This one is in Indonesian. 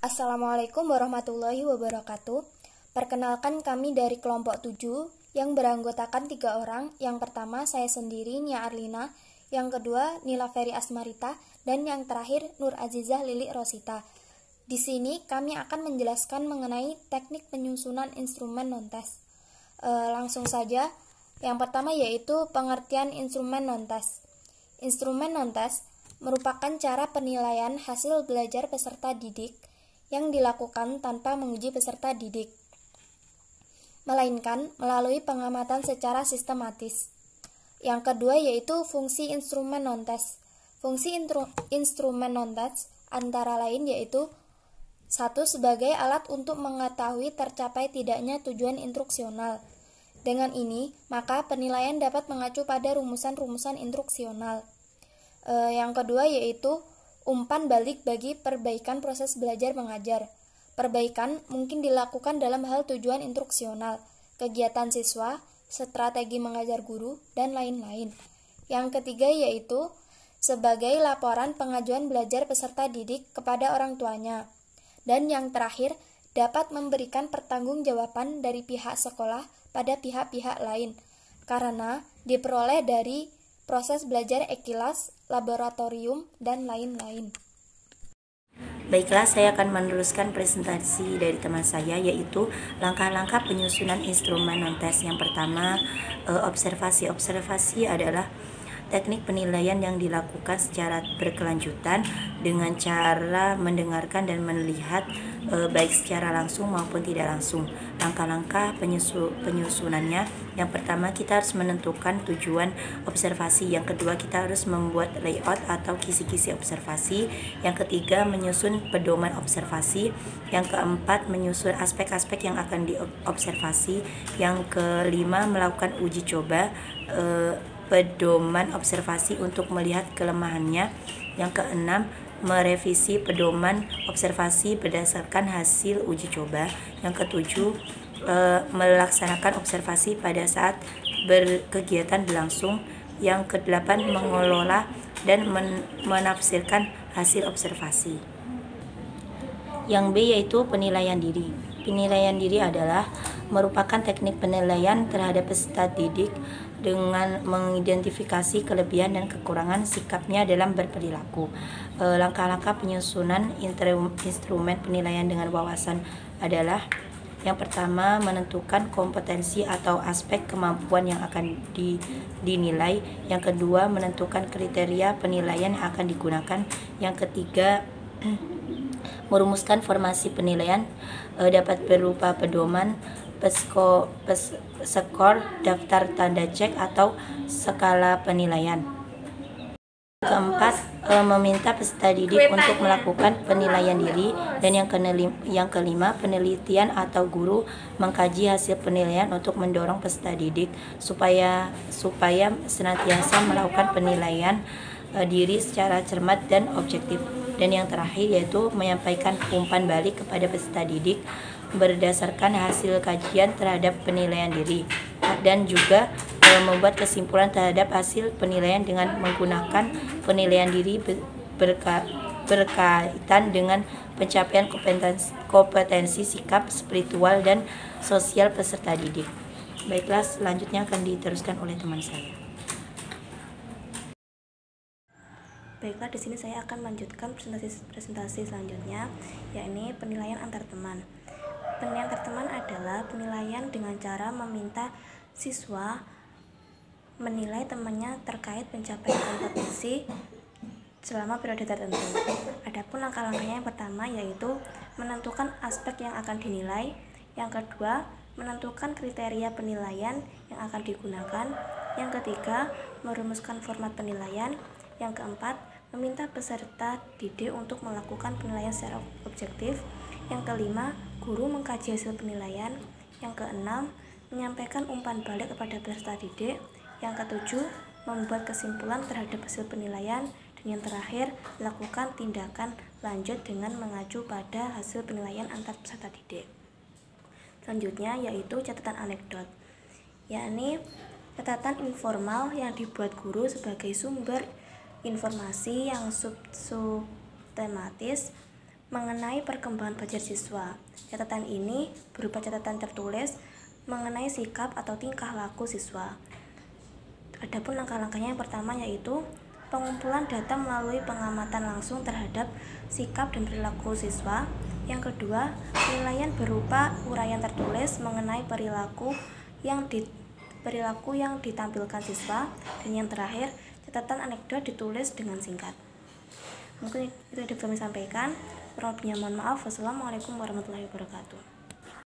Assalamualaikum warahmatullahi wabarakatuh. Perkenalkan, kami dari kelompok 7 yang beranggotakan 3 orang. Yang pertama saya sendiri, Nia Arlina. Yang kedua Nila Ferry Asmarita. Dan yang terakhir Nur Azizah Lili Rosita. Di sini kami akan menjelaskan mengenai teknik penyusunan instrumen non-tes. Langsung saja. Yang pertama yaitu pengertian instrumen non-tes. Instrumen non-tes merupakan cara penilaian hasil belajar peserta didik yang dilakukan tanpa menguji peserta didik, melainkan melalui pengamatan secara sistematis. Yang kedua yaitu fungsi instrumen non-tes. Fungsi instrumen non-tes antara lain yaitu 1. Sebagai alat untuk mengetahui tercapai tidaknya tujuan instruksional. Dengan ini, maka penilaian dapat mengacu pada rumusan-rumusan instruksional. Yang kedua yaitu umpan balik bagi perbaikan proses belajar mengajar. Perbaikan mungkin dilakukan dalam hal tujuan instruksional, kegiatan siswa, strategi mengajar guru, dan lain-lain. Yang ketiga yaitu sebagai laporan pengajuan belajar peserta didik kepada orang tuanya. Dan yang terakhir, dapat memberikan pertanggungjawaban dari pihak sekolah pada pihak-pihak lain, karena diperoleh dari proses belajar ekilas, laboratorium, dan lain-lain. Baiklah, saya akan meneruskan presentasi dari teman saya, yaitu langkah-langkah penyusunan instrumen non-tes. Yang pertama, observasi. Observasi adalah teknik penilaian yang dilakukan secara berkelanjutan dengan cara mendengarkan dan melihat baik secara langsung maupun tidak langsung. Langkah-langkah penyusunannya, yang pertama kita harus menentukan tujuan observasi, yang kedua kita harus membuat layout atau kisi-kisi observasi, yang ketiga menyusun pedoman observasi, yang keempat menyusun aspek-aspek yang akan diobservasi, yang kelima melakukan uji coba pedoman observasi untuk melihat kelemahannya, yang keenam merevisi pedoman observasi berdasarkan hasil uji coba, yang ketujuh melaksanakan observasi pada saat berkegiatan berlangsung, yang kedelapan mengelola dan menafsirkan hasil observasi. Yang B yaitu penilaian diri. Penilaian diri adalah merupakan teknik penilaian terhadap peserta didik dengan mengidentifikasi kelebihan dan kekurangan sikapnya dalam berperilaku. Langkah-langkah penyusunan instrumen penilaian dengan wawasan adalah: yang pertama, menentukan kompetensi atau aspek kemampuan yang akan dinilai. Yang kedua, menentukan kriteria penilaian yang akan digunakan. Yang ketiga, merumuskan formasi penilaian, dapat berupa pedoman, skor, daftar tanda cek, atau skala penilaian. Keempat, meminta peserta didik untuk melakukan penilaian diri. Dan yang kelima, penelitian atau guru mengkaji hasil penilaian untuk mendorong peserta didik supaya senantiasa melakukan penilaian diri secara cermat dan objektif. Dan yang terakhir yaitu menyampaikan umpan balik kepada peserta didik berdasarkan hasil kajian terhadap penilaian diri, dan juga membuat kesimpulan terhadap hasil penilaian dengan menggunakan penilaian diri berkaitan dengan pencapaian kompetensi sikap, spiritual, dan sosial peserta didik. Baiklah, selanjutnya akan diteruskan oleh teman saya. Baiklah, di sini saya akan melanjutkan presentasi selanjutnya, yakni penilaian antar teman. Penilaian antar teman adalah penilaian dengan cara meminta siswa menilai temannya terkait pencapaian kompetensi selama periode tertentu. Adapun langkah-langkahnya, yang pertama yaitu menentukan aspek yang akan dinilai, yang kedua menentukan kriteria penilaian yang akan digunakan, yang ketiga merumuskan format penilaian, yang keempat meminta peserta didik untuk melakukan penilaian secara objektif, yang kelima guru mengkaji hasil penilaian, yang keenam menyampaikan umpan balik kepada peserta didik, yang ketujuh membuat kesimpulan terhadap hasil penilaian, dan yang terakhir melakukan tindakan lanjut dengan mengacu pada hasil penilaian antar peserta didik. Selanjutnya yaitu catatan anekdot, yakni catatan informal yang dibuat guru sebagai sumber informasi yang subtematis mengenai perkembangan belajar siswa. Catatan ini berupa catatan tertulis mengenai sikap atau tingkah laku siswa. Adapun langkah-langkahnya yang pertama yaitu pengumpulan data melalui pengamatan langsung terhadap sikap dan perilaku siswa. Yang kedua, penilaian berupa uraian tertulis mengenai perilaku yang ditampilkan siswa. Dan yang terakhir, catatan anekdot ditulis dengan singkat. Mungkin itu yang dapat kami sampaikan. Kurang lebihnya mohon maaf. Wassalamualaikum warahmatullahi wabarakatuh.